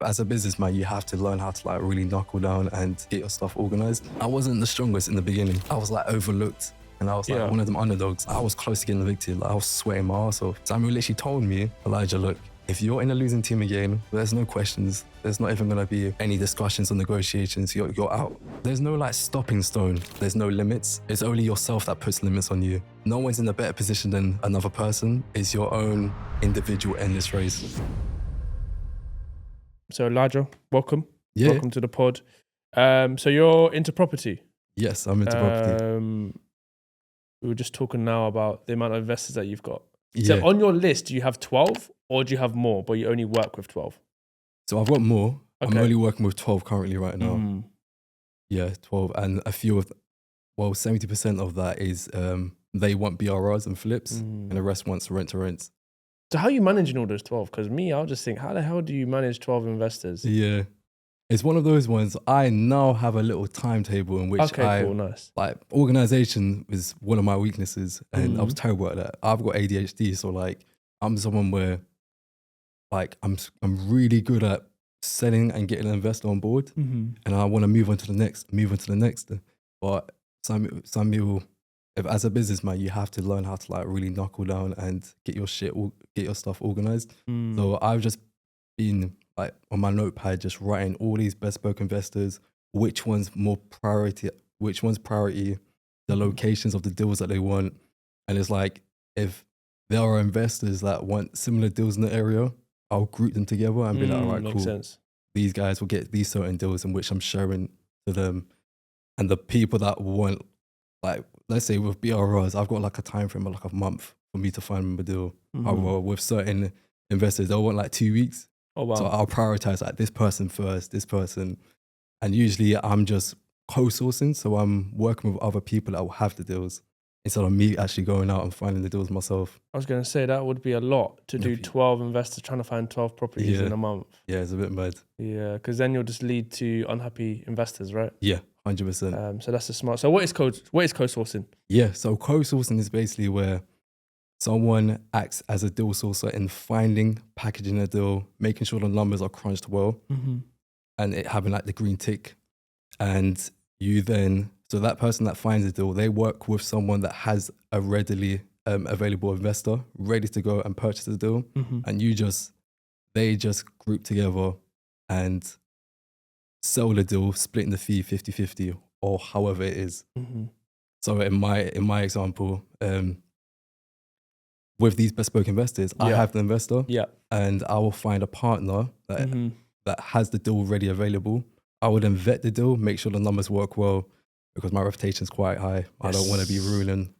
As a businessman, you have to learn how to like really knuckle down and get your stuff organized. I wasn't the strongest in the beginning. I was like overlooked. And I was like one of them underdogs. I was close to getting evicted. Like, I was sweating my ass off. Samuel literally told me, Elijah, look, if you're in a losing team again, there's no questions. There's not even gonna be any discussions or negotiations. You're out. There's no like stopping stone. There's no limits. It's only yourself that puts limits on you. No one's in a better position than another person. It's your own individual endless race. So Elijah, welcome. Yeah. Welcome to the pod. So you're into property? Yes, I'm into property. We were just talking now about the amount of investors that you've got. Yeah. So on your list, do you have 12 or do you have more, but you only work with 12? So I've got more. Okay. I'm only working with 12 currently right now. Yeah, 12. And a few of, 70% of that is they want BRRs and flips, and the rest wants rent to rent. So how are you managing all those 12? Because me, I'll just think, how the hell do you manage 12 investors? Yeah. It's one of those ones. I now have a little timetable in which cool, nice. Like, organization is one of my weaknesses, and I was terrible at that. I've got ADHD, so like I'm someone where like I'm really good at selling and getting an investor on board, and I want to move on to the next. But Samuel, if as a businessman, you have to learn how to like really knuckle down and get your stuff organized. So I've just been like on my notepad, just writing all these bespoke investors, which one's priority, the locations of the deals that they want. And it's like, if there are investors that want similar deals in the area, I'll group them together and be like, all right, makes cool. Sense. These guys will get these certain deals in which I'm sharing to them. And the people that want, like, let's say with BRRs, I've got like a time frame of like a month for me to find them a deal. However, with certain investors, they'll want like 2 weeks. Oh, wow. So I'll prioritize like this person first, this person. And usually I'm just co-sourcing. So I'm working with other people that will have the deals instead of me actually going out and finding the deals myself. I was going to say that would be a lot to do 12 investors trying to find 12 properties in a month. Yeah, it's a bit mad. Yeah, because then you'll just lead to unhappy investors, right? Yeah, 100%. So that's a smart. So what is co-sourcing? Yeah, so co-sourcing is basically where someone acts as a deal sourcer in finding, packaging a deal, making sure the numbers are crunched well, and it having like the green tick. And you then, so that person that finds the deal, they work with someone that has a readily available investor ready to go and purchase the deal. And they just group together and sell the deal, splitting the fee 50-50 or however it is. So in my example, with these bespoke investors, I have the investor, and I will find a partner that has the deal ready available. I would then vet the deal, make sure the numbers work well, because my reputation is quite high. I don't want to be ruining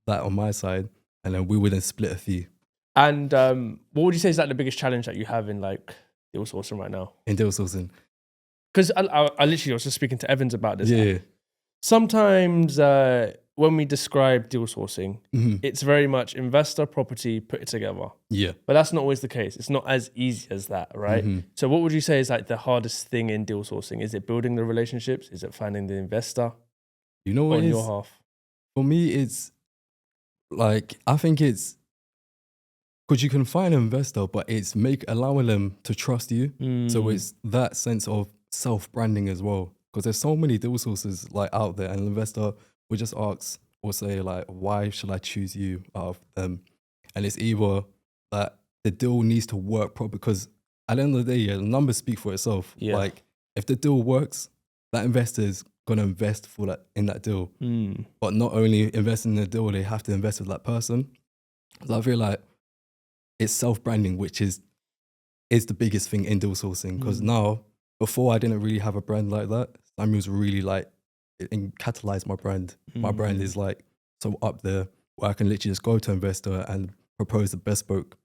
that on my side, and then we would then split a fee. And what would you say is like the biggest challenge that you have in like deal sourcing right now? In deal sourcing, because I literally was just speaking to Evans about this. Yeah. Sometimes when we describe deal sourcing, it's very much investor, property, put it together. Yeah. But that's not always the case. It's not as easy as that, right? So what would you say is like the hardest thing in deal sourcing? Is it building the relationships? Is it finding the investor? You know what on your half? For me, it's like, I think it's because you can find an investor, but it's allowing them to trust you. So it's that sense of self-branding as well. Because there's so many deal sources like out there, and an investor will just ask or say like, why should I choose you out of them? And it's either that the deal needs to work properly, because at the end of the day, the numbers speak for itself. Yeah. Like, if the deal works, that investor is going to invest in that deal. But not only invest in the deal, they have to invest with that person. So I feel like it's self-branding, which is the biggest thing in deal sourcing. Because now, before I didn't really have a brand like that, Samuel's really like, it catalyzed my brand. My brand is like so up there where I can literally just go to an investor and propose a bespoke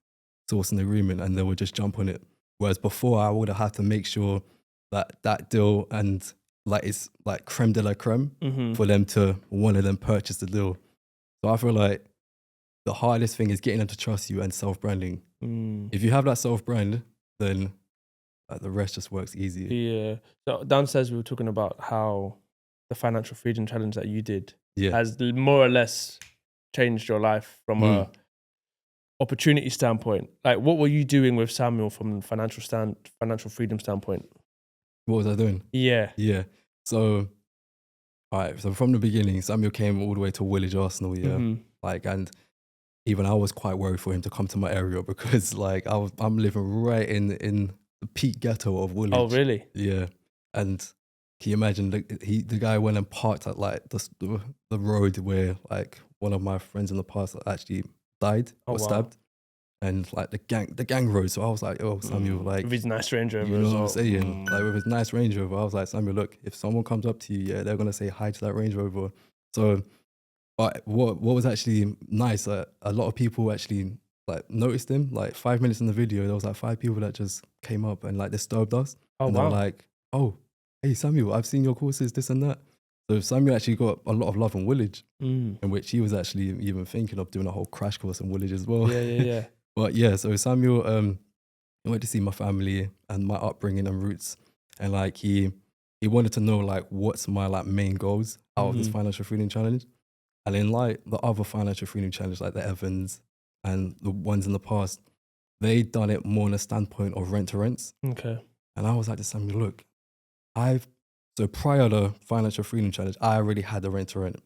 sourcing agreement, and they would just jump on it. Whereas before, I would have had to make sure that deal and like it's like creme de la creme for them to want to then purchase the deal. So I feel like the hardest thing is getting them to trust you and self-branding. If you have that self-brand, then the rest just works easy. Yeah. So downstairs we were talking about how the financial freedom challenge that you did has more or less changed your life from a opportunity standpoint, like what were you doing with Samuel from financial freedom standpoint? What was I doing? Yeah. Yeah. So, all right. So from the beginning, Samuel came all the way to Woolwich, Arsenal. Yeah. Like, and even I was quite worried for him to come to my area because, like, I'm living right in the peak ghetto of Woolwich. Oh, really? Yeah. And can you imagine the guy went and parked at like the road where like one of my friends in the past actually died or stabbed. And like the gang road. So I was like, oh, Samuel, like with his nice Range Rover, you know as what well. I'm saying? Like with his nice Range Rover, I was like, Samuel, look, if someone comes up to you, yeah, they're gonna say hi to that Range Rover. So, but what was actually nice, a lot of people actually like noticed him. Like 5 minutes in the video, there was like 5 people that just came up and like disturbed us. Oh, and they were like, oh, hey Samuel, I've seen your courses, this and that. So Samuel actually got a lot of love in Woolwich, in which he was actually even thinking of doing a whole crash course in Woolwich as well. Yeah. But yeah, so Samuel, I went to see my family and my upbringing and roots, and like he wanted to know like what's my like main goals out of this financial freedom challenge, and in like the other financial freedom challenge, like the Evans and the ones in the past, they done it more on a standpoint of rent to rents. Okay. And I was like to Samuel, look, so prior to financial freedom challenge, I already had the rent to rent,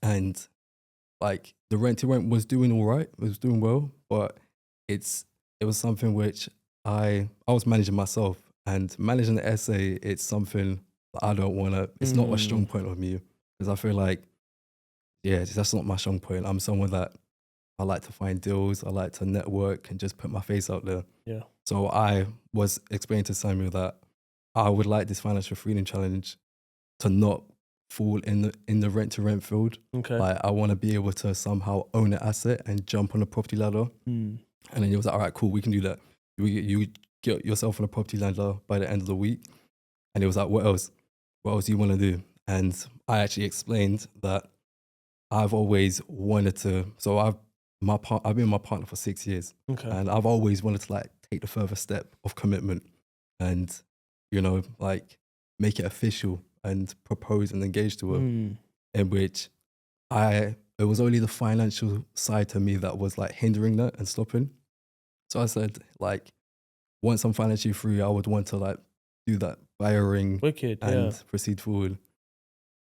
and like the rent to rent was doing all right, it was doing well, but it was something which I was managing myself, and managing the essay, it's something that I don't want to, it's not a strong point of me, because I feel like, yeah, that's not my strong point. I'm someone that I like to find deals, I like to network and just put my face out there. Yeah. So I was explaining to Samuel that I would like this financial freedom challenge to not fall in the rent to rent field. Okay. Like I want to be able to somehow own an asset and jump on a property ladder. And then he was like, all right, cool, we can do that. You get yourself on a property ladder by the end of the week. And he was like, what else? What else do you want to do? And I actually explained that I've always wanted to, so I've been with my partner for 6 years. Okay. And I've always wanted to like take the further step of commitment and, you know, like make it official and propose and engage to her, in which it was only the financial side to me that was like hindering that and stopping. So I said, like, once I'm financially free, I would want to like do that, buy a ring, Wicked, and proceed forward.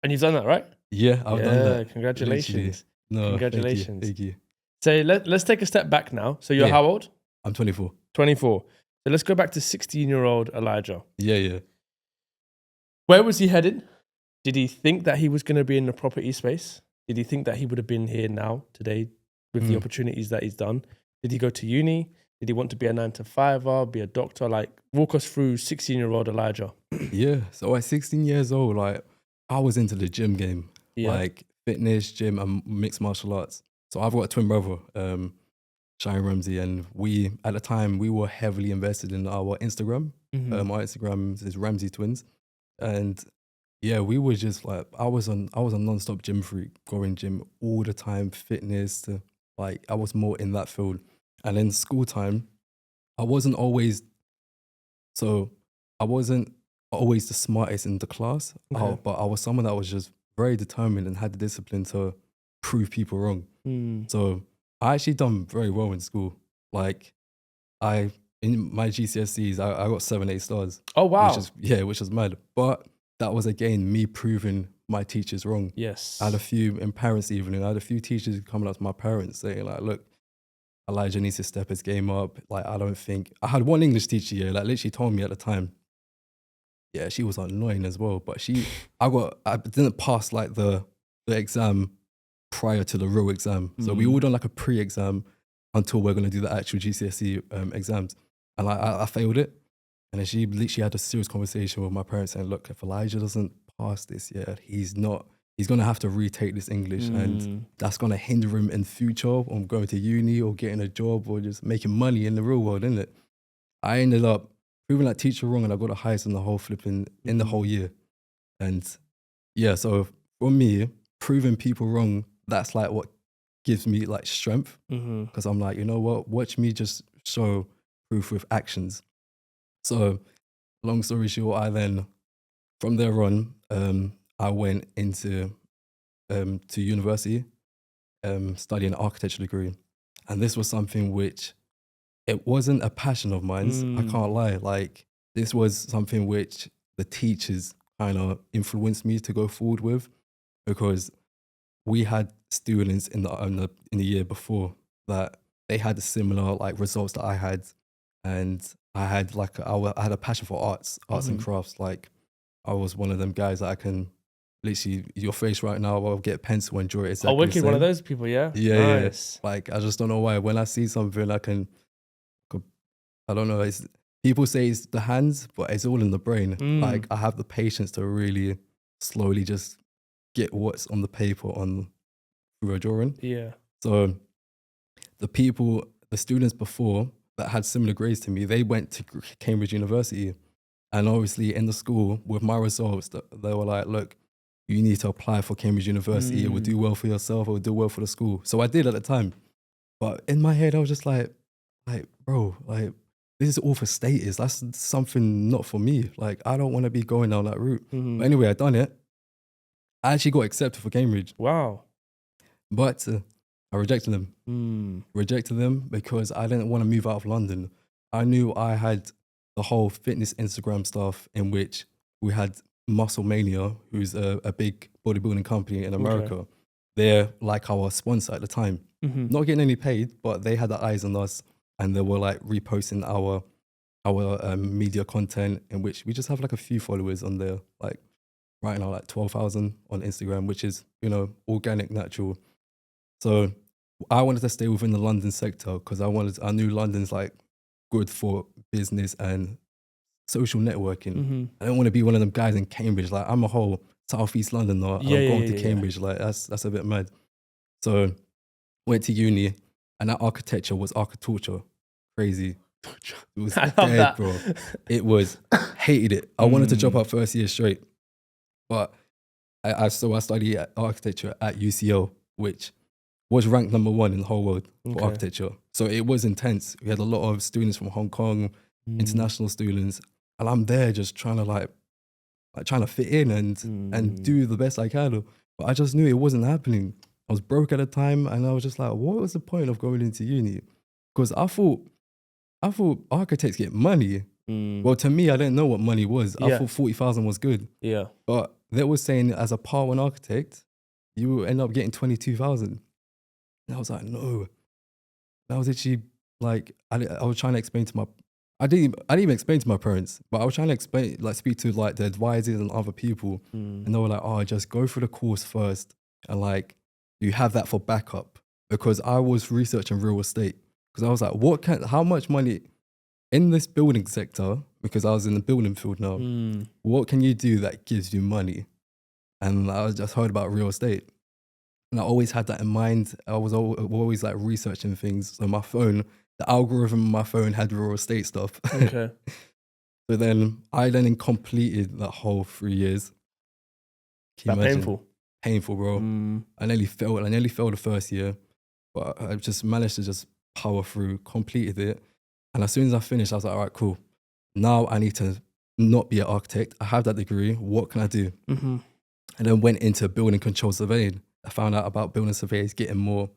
And you've done that, right? Yeah, I've done that. Congratulations. No, congratulations. Thank you. So let's take a step back now. So you're Yeah. how old? I'm 24. 24. So let's go back to 16-year-old Elijah. Yeah. Where was he headed? Did he think that he was going to be in the property space? Did he think that he would have been here now, today, with the opportunities that he's done? Did he go to uni? Did he want to be a 9-to-5er, be a doctor? Like, walk us through 16-year-old Elijah. Yeah. So at 16 years old, like, I was into the gym game, like fitness, gym, and mixed martial arts. So I've got a twin brother, Ramsey, and at the time, we were heavily invested in our Instagram. Our Instagram is Ramsey Twins. And yeah, we were just like, I was a non-stop gym freak, going gym all the time, fitness, like I was more in that field. And in school time, I wasn't always the smartest in the class, but I was someone that was just very determined and had the discipline to prove people wrong. So I actually done very well in school. Like in my GCSEs, I got 7-8 stars. Oh, wow. Which is mad. But that was, again, me proving my teachers wrong. Yes. I had a few, in parents' evening, I had a few teachers coming up to my parents saying like, look, Elijah needs to step his game up. Like, I had one English teacher, like literally told me at the time, yeah, she was annoying as well. But I didn't pass like the exam prior to the real exam. So we all done like a pre-exam until we're going to do the actual GCSE exams. And I failed it. And then she literally had a serious conversation with my parents saying, look, if Elijah doesn't pass this year, he's going to have to retake this English and that's going to hinder him in future on going to uni or getting a job or just making money in the real world, isn't it? I ended up proving that teacher wrong and I got the highest in the whole in the whole year. And yeah, so for me, proving people wrong, that's like what gives me like strength, because I'm like, you know what, watch me just show proof with actions. So long story short, from there on, I went into to university, studying an architecture degree. And this was something which, it wasn't a passion of mine. I can't lie. Like, this was something which the teachers kind of influenced me to go forward with, because we had students in the year before that they had the similar like results that I had, and I had I had a passion for arts and crafts. Like, I was one of them guys that I can literally, your face right now, I'll get a pencil and draw it exactly. Oh, wicked, one of those people, yeah. Yeah, Nice. yeah. Like, I just don't know why. When I see something, I don't know. People say it's the hands, but it's all in the brain. Like, I have the patience to really slowly just get what's on the paper through a drawing. Yeah. So the students before that had similar grades to me, they went to Cambridge University. And obviously in the school, with my results, they were like, look, you need to apply for Cambridge University. It would do well for yourself. It would do well for the school. So I did at the time. But in my head, I was just like, bro, like, this is all for status. That's something not for me. Like, I don't want to be going down that route. But anyway, I done it. I actually got accepted for Cambridge. Wow. But I rejected them. Rejected them because I didn't want to move out of London. I knew I had the whole fitness Instagram stuff, in which we had Muscle Mania, who's a big bodybuilding company in America. Okay. They're like our sponsor at the time. Not getting any paid, but they had their eyes on us, and they were like reposting our media content, in which we just have like a few followers on there, like right now, like 12,000 on Instagram, which is, organic, natural. So I wanted to stay within the London sector because I knew London's like good for business and social networking. I don't want to be one of them guys in Cambridge. Like, I'm a whole Southeast Londoner. I'm going to Cambridge. Like, that's a bit mad. So went to uni, and that architecture was architecture. Crazy. It was dead, bro. It was, hated it. I wanted to drop out first year straight. But I studied architecture at UCL, which was ranked number 1 in the whole world for architecture. So it was intense. We had a lot of students from Hong Kong, international students, and I'm there just trying to like trying to fit in and do the best I can. But I just knew it wasn't happening. I was broke at the time, and I was just like, what was the point of going into uni? Because I thought architects get money. Well, to me, I didn't know what money was. I thought 40,000 was good. Yeah. But they were saying as a part 1 architect, you will end up getting 22,000. And I was like, no. And I was actually like, I was trying to explain to I didn't even explain to my parents, but I was trying to speak to like the advisors and other people. And they were like, oh, just go through the course first. And like, you have that for backup. Because I was researching real estate. Because I was like, how much money in this building sector, because I was in the building field now, what can you do that gives you money? And I just heard about real estate. And I always had that in mind. I was always like researching things. So my phone, the algorithm on my phone had real estate stuff. Okay. So then I completed that whole 3 years. That painful? Painful, bro. I nearly failed the first year, but I just managed to just power through, completed it. And as soon as I finished, I was like, all right, cool. Now I need to not be an architect. I have that degree. What can I do? And then went into building control surveying. I found out about building surveyors getting more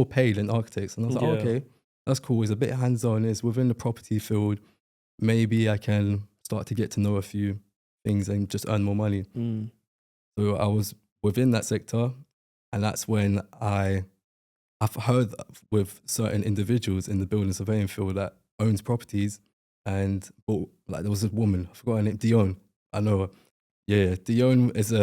paid than architects. And I was like, okay, that's cool. It's a bit hands-on. It's within the property field. Maybe I can start to get to know a few things and just earn more money. So I was within that sector. And that's when I've heard with certain individuals in the building surveying field that owns properties, and like there was a woman, I forgot her name, Dion. I know her. Yeah, Dion is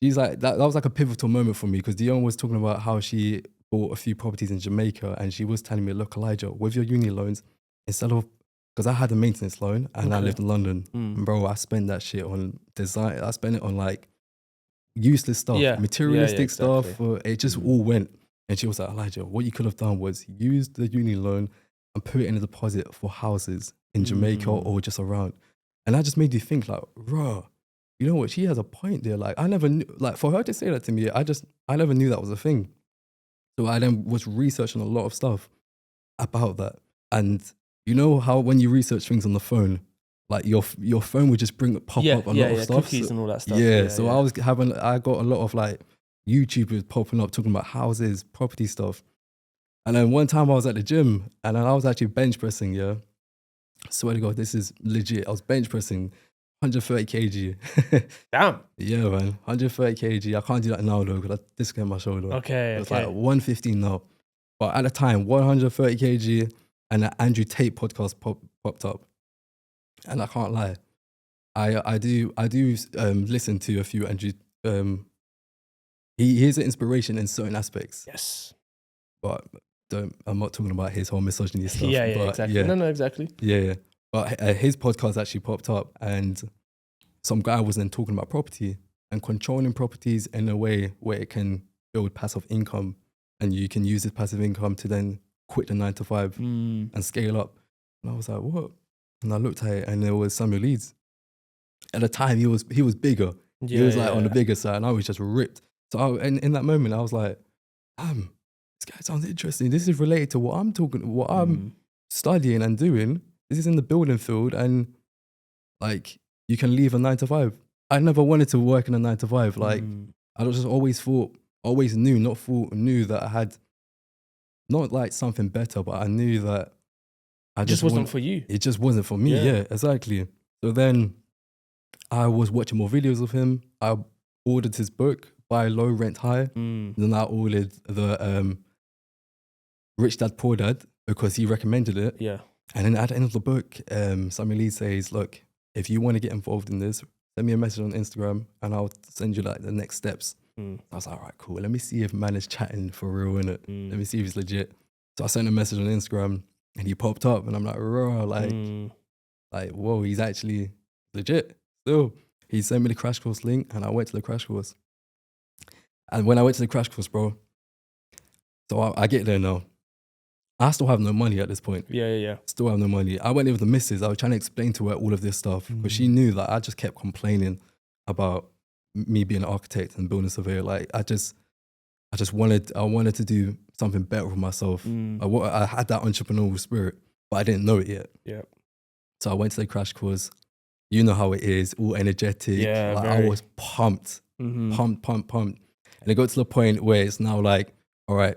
she's like, that was like a pivotal moment for me, because Dion was talking about how she bought a few properties in Jamaica, and she was telling me, look, Elijah, with your uni loans, instead of, because I had a maintenance loan and I lived in London, and bro, I spent that shit on design. I spent it on like useless stuff, materialistic stuff. It just all went. And she was like, Elijah, what you could have done was use the uni loan and put it in a deposit for houses in Jamaica or just around. And that just made you think like, raw, you know what? She has a point there. Like, I never knew, like for her to say that to me, I never knew that was a thing. So I then was researching a lot of stuff about that. And you know how when you research things on the phone, like your phone would just pop up a lot of stuff. Cookies and all that stuff. I got a lot of like YouTubers popping up talking about houses, property stuff. And then one time I was at the gym and then I was actually bench pressing, yeah. Swear to God, this is legit. I was bench pressing 130 kg. Damn. Yeah, man. 130 kg. I can't do that now though because I dislocated my shoulder. Okay. It's like 115 now. But at the time, 130 kg and an Andrew Tate podcast popped up. And I can't lie. I do listen to a few Andrew. He is an inspiration in certain aspects. Yes. But I'm not talking about his whole misogyny stuff. Yeah, but exactly. Yeah. No, exactly. Yeah. But his podcast actually popped up and some guy was then talking about property and controlling properties in a way where it can build passive income and you can use this passive income to then quit the 9 to 5 and scale up. And I was like, what? And I looked at it and there was Samuel Leeds. At the time, he was bigger. Yeah, he was like on the bigger side and I was just ripped. So in that moment, I was like, damn, this guy sounds interesting. This is related to what I'm studying and doing. This is in the building field and like you can leave a 9 to 5. I never wanted to work in a 9 to 5. Like I just always knew that I had not like something better, but I knew that it just wasn't for you. It just wasn't for me. Yeah, exactly. So then I was watching more videos of him. I ordered his book, Buy Low, Rent High. Then I ordered the Rich Dad, Poor Dad because he recommended it. Yeah. And then at the end of the book, Samuel Lee says, look, if you want to get involved in this, send me a message on Instagram and I'll send you like the next steps. I was like, all right, cool. Let me see if man is chatting for real, innit? Let me see if he's legit. So I sent a message on Instagram and he popped up and I'm like, raw, like, whoa, he's actually legit. Still, he sent me the crash course link and I went to the crash course. And when I went to the crash course, bro, so I get there now. I still have no money at this point. Yeah. Still have no money. I went in with the missus. I was trying to explain to her all of this stuff because she knew that I just kept complaining about me being an architect and building surveyor. Like I wanted to do something better for myself. I had that entrepreneurial spirit, but I didn't know it yet. Yeah. So I went to the crash course. You know how it is, all energetic. Yeah, like I was pumped, pumped. And it got to the point where it's now like, all right,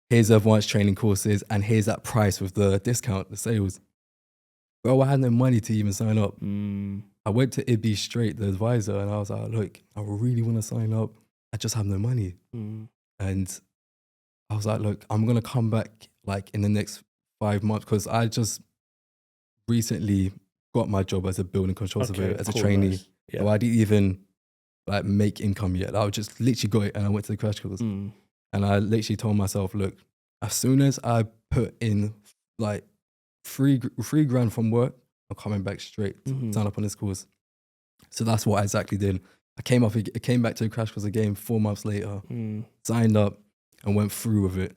here's the advanced training courses and here's that price with the discount, the sales. Bro, I had no money to even sign up. I went to Ibby straight, the advisor, and I was like, look, I really want to sign up. I just have no money. And I was like, look, I'm going to come back like in the next 5 months because I just recently got my job as a building control surveyor, as a trainee. Nice. Yeah. So I didn't even like make income yet. I just literally got it and I went to the crash course. And I literally told myself, look, as soon as I put in like $3,000 from work, I'm coming back straight to sign up on this course. So that's what I exactly did. I came back to the crash course again 4 months later, signed up and went through with it.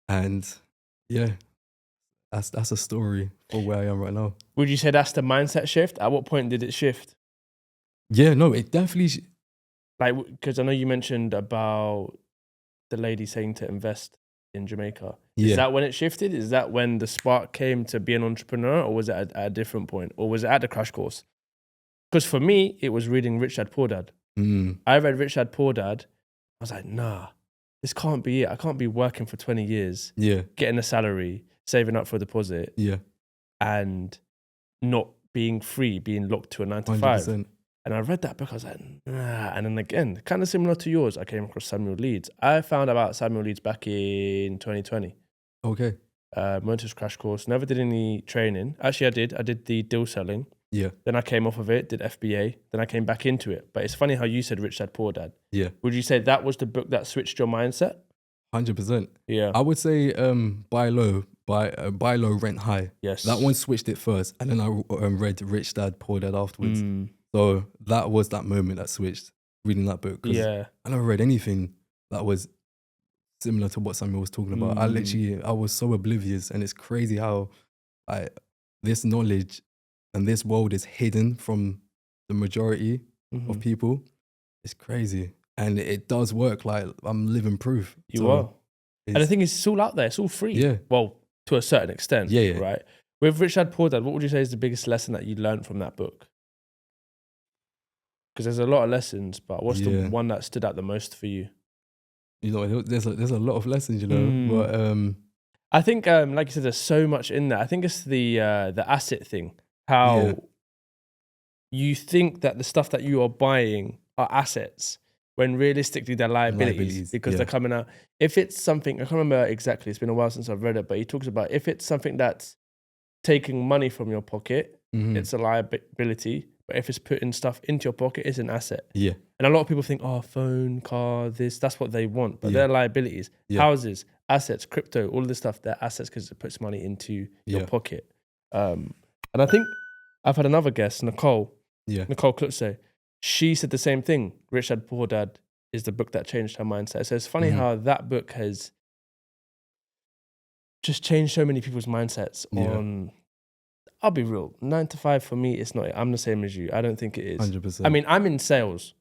And yeah, that's a story for where I am right now. Would you say that's the mindset shift? At what point did it shift? Yeah, no, it definitely... Like, because I know you mentioned about the lady saying to invest in Jamaica. Is that when it shifted? Is that when the spark came to be an entrepreneur, or was it at a different point? Or was it at the crash course? Because for me, it was reading Rich Dad, Poor Dad. I read Rich Dad, Poor Dad. I was like, nah, this can't be it. I can't be working for 20 years, getting a salary, saving up for a deposit, and not being free, being locked to a 9 to 5. 100%. And I read that book, I was like, nah. And then again, kind of similar to yours, I came across Samuel Leeds. I found about Samuel Leeds back in 2020. Okay. Went to his crash course, never did any training. Actually, I did the deal selling. Yeah. Then I came off of it, did FBA. Then I came back into it. But it's funny how you said Rich Dad, Poor Dad. Yeah. Would you say that was the book that switched your mindset? 100%. Yeah. I would say Buy Low, Rent High. Yes. That one switched it first. And then I read Rich Dad, Poor Dad afterwards. So that was that moment that switched, reading that book. Yeah. I never read anything that was similar to what Samuel was talking about. I was so oblivious, and it's crazy how this knowledge and this world is hidden from the majority of people. It's crazy. And it does work. Like, I'm living proof. You are. And the thing is, it's all out there. It's all free. Yeah. Well, to a certain extent. Yeah. Right? With Rich Dad, Poor Dad, what would you say is the biggest lesson that you learned from that book? Because there's a lot of lessons, but what's the one that stood out the most for you? You know, there's a lot of lessons, you know. But I think, like you said, there's so much in there. I think it's the asset thing. How Yeah. you think that the stuff that you are buying are assets when realistically they're liabilities because they're coming out. If it's something, I can't remember exactly, it's been a while since I've read it, but he talks about if it's something that's taking money from your pocket, it's a liability. But if it's putting stuff into your pocket, it's an asset. Yeah. And a lot of people think, oh, phone, car, that's what they want. But they're liabilities. Yeah. Houses, assets, crypto, all of this stuff, they're assets because it puts money into your pocket. And I think I've had another guest, Nicole Klutze. She said the same thing. Rich Dad, Poor Dad is the book that changed her mindset. So it's funny how that book has just changed so many people's mindsets on... I'll be real. 9 to 5 for me, it's not. I'm the same as you. I don't think it is. 100%. I mean, I'm in sales.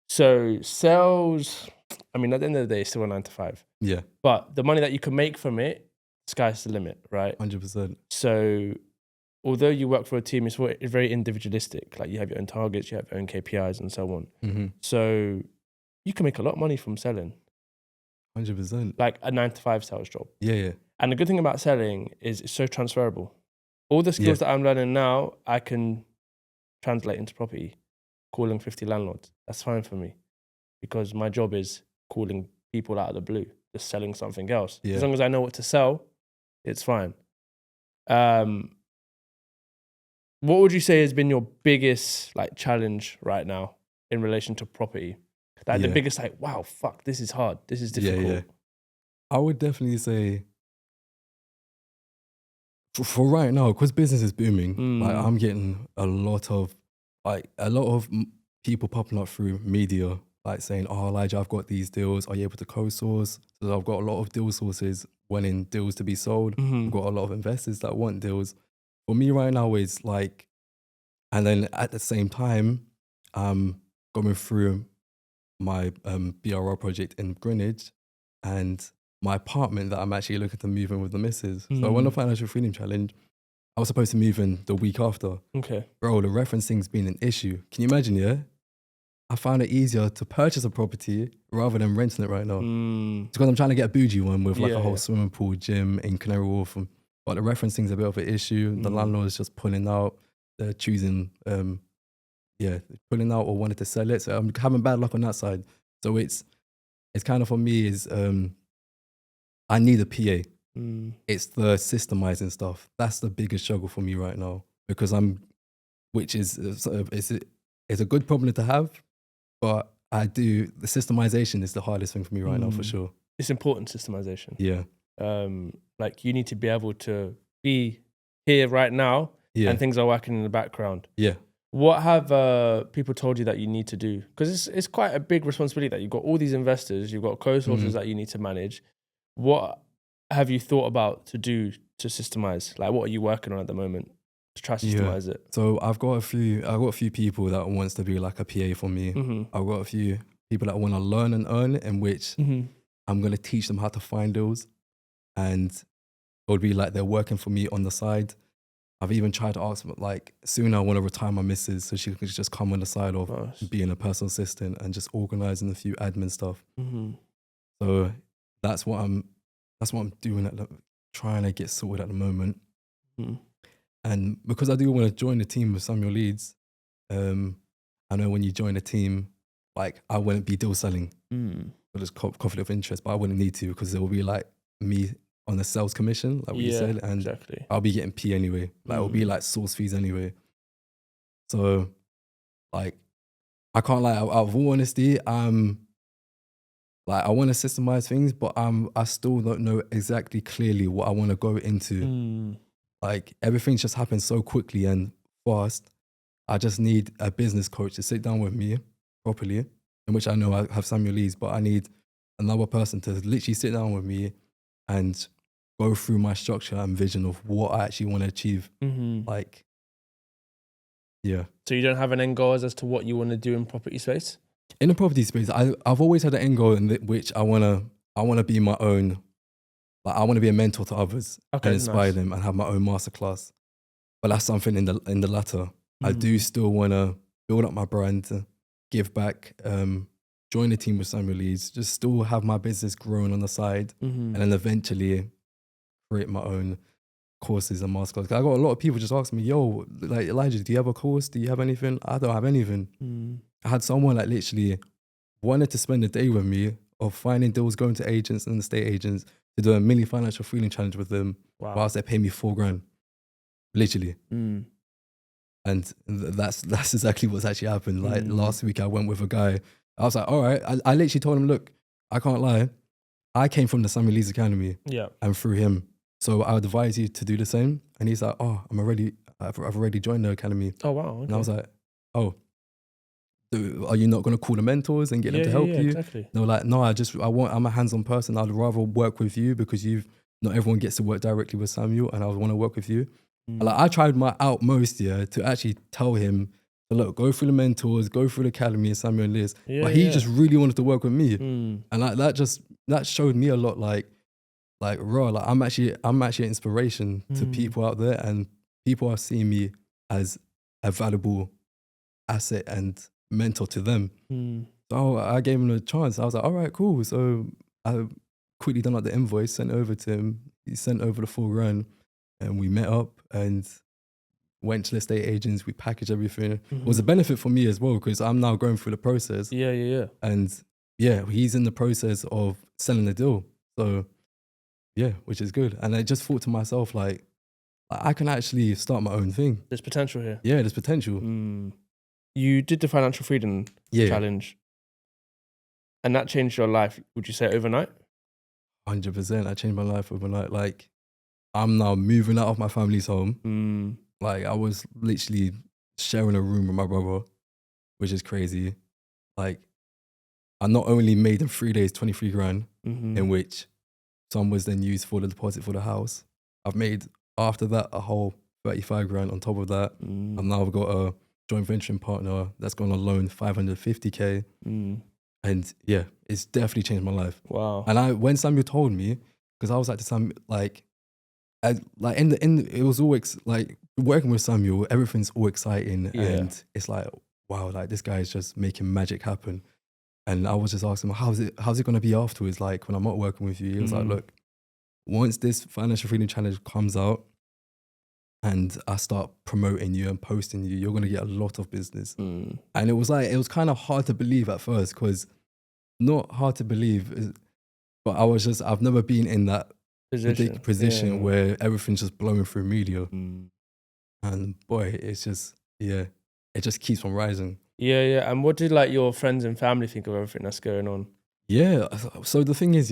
So sales, I mean, at the end of the day, it's still a 9 to 5. Yeah. But the money that you can make from it, sky's the limit, right? 100%. So although you work for a team, it's very individualistic. Like you have your own targets, you have your own KPIs and so on. So you can make a lot of money from selling. 100%. Like a 9 to 5 sales job. Yeah. And the good thing about selling is it's so transferable. All the skills that I'm learning now, I can translate into property, calling 50 landlords. That's fine for me because my job is calling people out of the blue, just selling something else. As long as I know what to sell, it's fine. What would you say has been your biggest challenge right now in relation to property? Like the biggest wow, fuck, this is hard. This is difficult. Yeah. I would definitely say for right now, because business is booming, like I'm getting a lot of people popping up through media, like saying, "Oh, Elijah, I've got these deals. Are you able to co-source?" So I've got a lot of deal sources wanting deals to be sold. I've got a lot of investors that want deals. For me right now, is like, and then at the same time, going through my BRO project in Greenwich and my apartment that I'm actually looking to move in with the missus. So when the Financial Freedom Challenge, I was supposed to move in the week after. Okay. Bro, the referencing's been an issue. Can you imagine, I found it easier to purchase a property rather than renting it right now. It's because I'm trying to get a bougie one with like a whole swimming pool, gym in Canary Wharf. But the referencing's a bit of an issue. The landlord is just pulling out. They're choosing, pulling out or wanted to sell it. So I'm having bad luck on that side. So it's kind of for me is... I need a PA. It's the systemizing stuff. That's the biggest struggle for me right now because it's a good problem to have, but the systemization is the hardest thing for me right now for sure. It's important, systemization. Yeah. Like you need to be able to be here right now and things are working in the background. Yeah. What have people told you that you need to do? Because it's quite a big responsibility that you've got all these investors, you've got co-sources that you need to manage. What have you thought about to do to systemize? Like, what are you working on at the moment to try to systemize it? So I've got a few people that wants to be like a PA for me. I've got a few people that want to learn and earn, in which I'm going to teach them how to find deals, and it would be like they're working for me on the side. I've even tried to ask them, like, soon I want to retire my missus so she can just come on the side of being a personal assistant and just organizing a few admin stuff. So that's what I'm doing, trying to get sorted at the moment. And because I do want to join the team with Samuel Leeds, I know when you join a team, like I wouldn't be deal selling. But there's conflict of interest, but I wouldn't need to because it will be like me on the sales commission, like what you said, and I'll be getting P anyway. Like it'll be like source fees anyway. So like I can't lie, out of all honesty, like I want to systemize things, but I still don't know exactly clearly what I want to go into. Like everything's just happened so quickly and fast. I just need a business coach to sit down with me properly, in which I know I have Samuel Leeds, but I need another person to literally sit down with me and go through my structure and vision of what I actually want to achieve. Like, yeah. So you don't have an end goal as to what you want to do in property space? In the property space, I've always had an end goal in which I wanna be my own. Like I want to be a mentor to others and inspire them and have my own masterclass. But that's something in the latter. I do still want to build up my brand, give back, join a team with Samuel Leeds, just still have my business growing on the side, and then eventually create my own courses and masterclass. I got a lot of people just asking me, yo, like, Elijah, do you have a course? Do you have anything? I don't have anything. I had someone that literally wanted to spend a day with me of finding deals, going to agents and estate agents to do a mini financial freedom challenge with them whilst they pay me $4,000. Literally. And that's exactly what's actually happened. Like last week I went with a guy. I was like, all right. I literally told him, look, I can't lie. I came from the Samuel Leeds Academy and through him. So I would advise you to do the same. And he's like, oh, I've already joined the academy. Oh, wow. Okay. And I was like, oh, are you not going to call the mentors and get them to help you? Exactly. They were like, no, I'm a hands-on person. I'd rather work with you because not everyone gets to work directly with Samuel, and I want to work with you. Like, I tried my utmost, to actually tell him, look, go through the mentors, go through the academy, and Samuel and Liz. But he just really wanted to work with me. And like, that showed me a lot, like raw, like I'm actually an inspiration to people out there, and people are seeing me as a valuable asset and mentor to them. So I gave him a chance. I was like, all right, cool. So I quickly done up the invoice, sent it over to him. He sent over the $4,000, and we met up and went to the estate agents. We packaged everything. It was a benefit for me as well because I'm now going through the process. And he's in the process of selling the deal. So which is good. And I just thought to myself, like, I can actually start my own thing. There's potential here. Yeah, there's potential. You did the financial freedom challenge, and that changed your life, would you say, overnight? 100%. I changed my life overnight. Like, I'm now moving out of my family's home. Like, I was literally sharing a room with my brother, which is crazy. Like, I not only made in 3 days $23,000, in which some was then used for the deposit for the house. I've made, after that, a whole $35,000 on top of that. I've now got a joint venturing partner that's gone on loan $550K. And it's definitely changed my life. Wow. And when Samuel told me, because I was like to Sam, it was all like working with Samuel, everything's all exciting, and it's like, wow, like this guy is just making magic happen. And I was just asking him, how's it going to be afterwards? Like when I'm not working with you, he was like, look, once this financial freedom challenge comes out and I start promoting you and posting you, you're going to get a lot of business. And it was kind of hard to believe at first, because not hard to believe, but I've never been in that position where everything's just blowing through media. And boy, it's just, it just keeps on rising. And what did like your friends and family think of everything that's going on? So the thing is,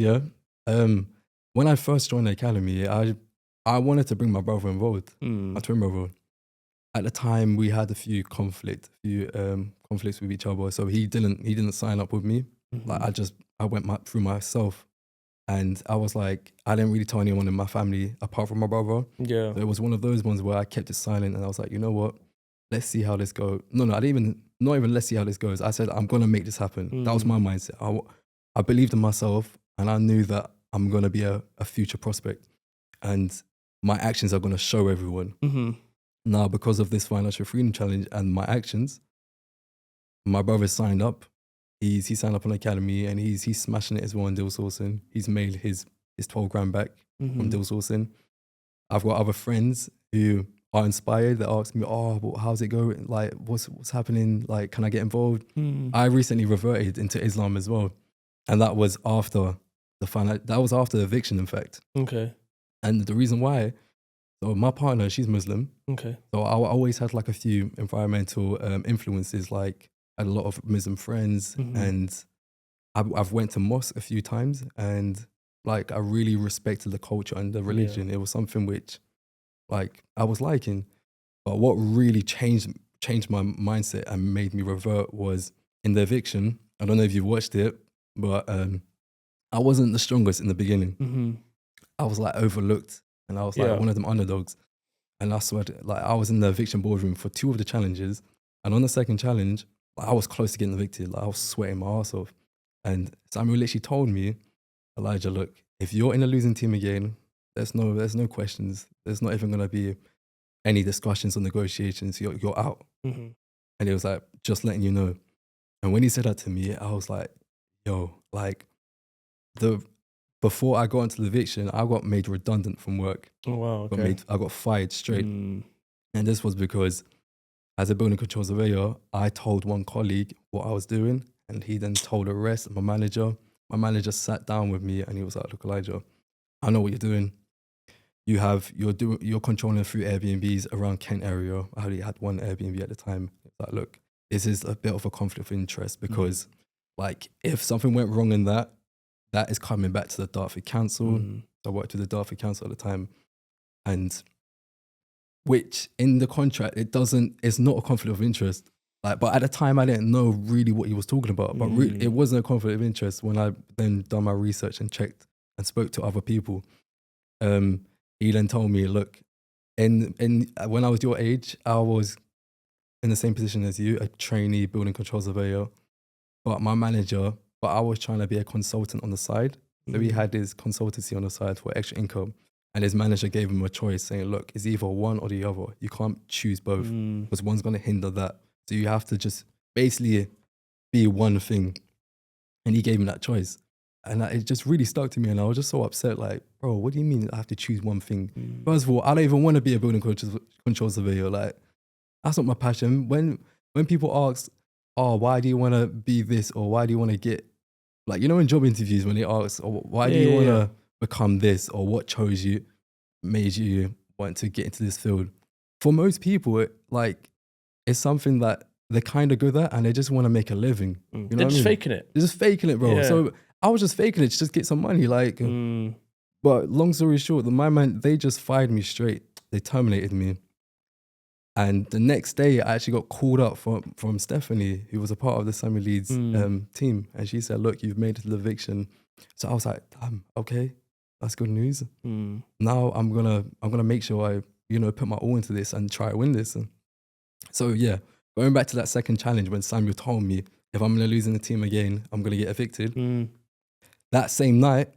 when I first joined the academy, I wanted to bring my brother involved, my twin brother. At the time, we had a few conflicts with each other, so he didn't sign up with me. Like I went through myself, and I was like, I didn't really tell anyone in my family apart from my brother. So it was one of those ones where I kept it silent, and I was like, you know what? Let's see how this goes. Not even let's see how this goes. I said, I'm going to make this happen. That was my mindset. I believed in myself, and I knew that I'm going to be a future prospect, and my actions are going to show everyone. Now, because of this financial freedom challenge and my actions, my brother signed up. He signed up on the academy, and he's smashing it as well in deal sourcing. He's made his $12,000 back from deal sourcing. I've got other friends who are inspired that ask me, well, how's it going? Like, what's happening? Like, can I get involved? I recently reverted into Islam as well. And that was after the eviction, in fact. Okay. And the reason why, so my partner, she's Muslim. Okay. So I always had like a few environmental influences, like I had a lot of Muslim friends, and I've went to mosque a few times, and like I really respected the culture and the religion. It was something which like I was liking. But what really changed my mindset and made me revert was in the eviction. I don't know if you've watched it, but I wasn't the strongest in the beginning. I was like overlooked, and I was like one of them underdogs. And I swear, like I was in the eviction boardroom for 2 of the challenges, and on the second challenge, like, I was close to getting evicted. Like I was sweating my ass off. And Samuel literally told me, Elijah, look, if you're in a losing team again, there's no questions. There's not even gonna be any discussions or negotiations. You're out. And it was like, just letting you know. And when he said that to me, I was like, like before I got into the eviction, I got made redundant from work. Oh, wow. Okay. I got fired straight. And this was because as a building control surveyor, I told one colleague what I was doing, and he then told the rest, my manager. My manager sat down with me and he was like, look, Elijah, I know what you're doing. You're controlling through Airbnbs around Kent area. I only had one Airbnb at the time. It's like, look, this is a bit of a conflict of interest because like if something went wrong in that is coming back to the Dartford Council. I worked with the Dartford Council at the time, and which in the contract, it's not a conflict of interest. Like, but at the time I didn't know really what he was talking about, but it wasn't a conflict of interest when I then done my research and checked and spoke to other people. He then told me, look, when I was your age, I was in the same position as you, a trainee building control surveyor, but I was trying to be a consultant on the side. So he had his consultancy on the side for extra income. And his manager gave him a choice saying, look, it's either one or the other. You can't choose both because one's going to hinder that. So you have to just basically be one thing. And he gave me that choice. And it just really stuck to me. And I was just so upset, like, bro, what do you mean I have to choose one thing? First of all, I don't even want to be a building control surveyor. Like, that's not my passion. When people ask, oh, why do you want to be this? Or why do you want to get, like, you know, in job interviews when they ask, oh, why do you want to become this? Or what made you want to get into this field? For most people, it's something that they're kind of good at and they just want to make a living. You know They're just faking it. They're just faking it, bro. Yeah. So I was just faking it to just get some money. Like, but long story short, they just fired me straight. They terminated me. And the next day, I actually got called up from Stephanie, who was a part of the Samuel Leeds team. And she said, look, you've made it to the eviction. So I was like, damn, okay, that's good news. Now I'm gonna make sure I, put my all into this and try to win this. And so yeah, going back to that second challenge when Samuel told me, if I'm gonna lose in the team again, I'm gonna get evicted. That same night,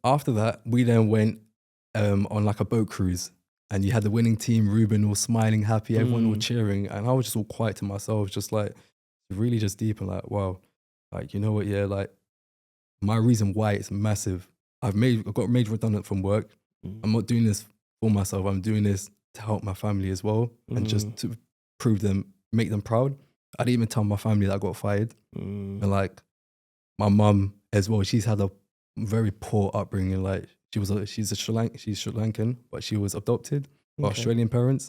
after that, we then went on like a boat cruise. And you had the winning team, Ruben, all smiling, happy, everyone all cheering. And I was just all quiet to myself, just like, really just deep and like, wow, like, you know what, yeah, like, my reason why it's massive. I got made redundant from work. I'm not doing this for myself. I'm doing this to help my family as well. And just to make them proud. I didn't even tell my family that I got fired. And like, my mum as well, she's had a very poor upbringing. Like, she's Sri Lankan, but she was adopted by Australian parents.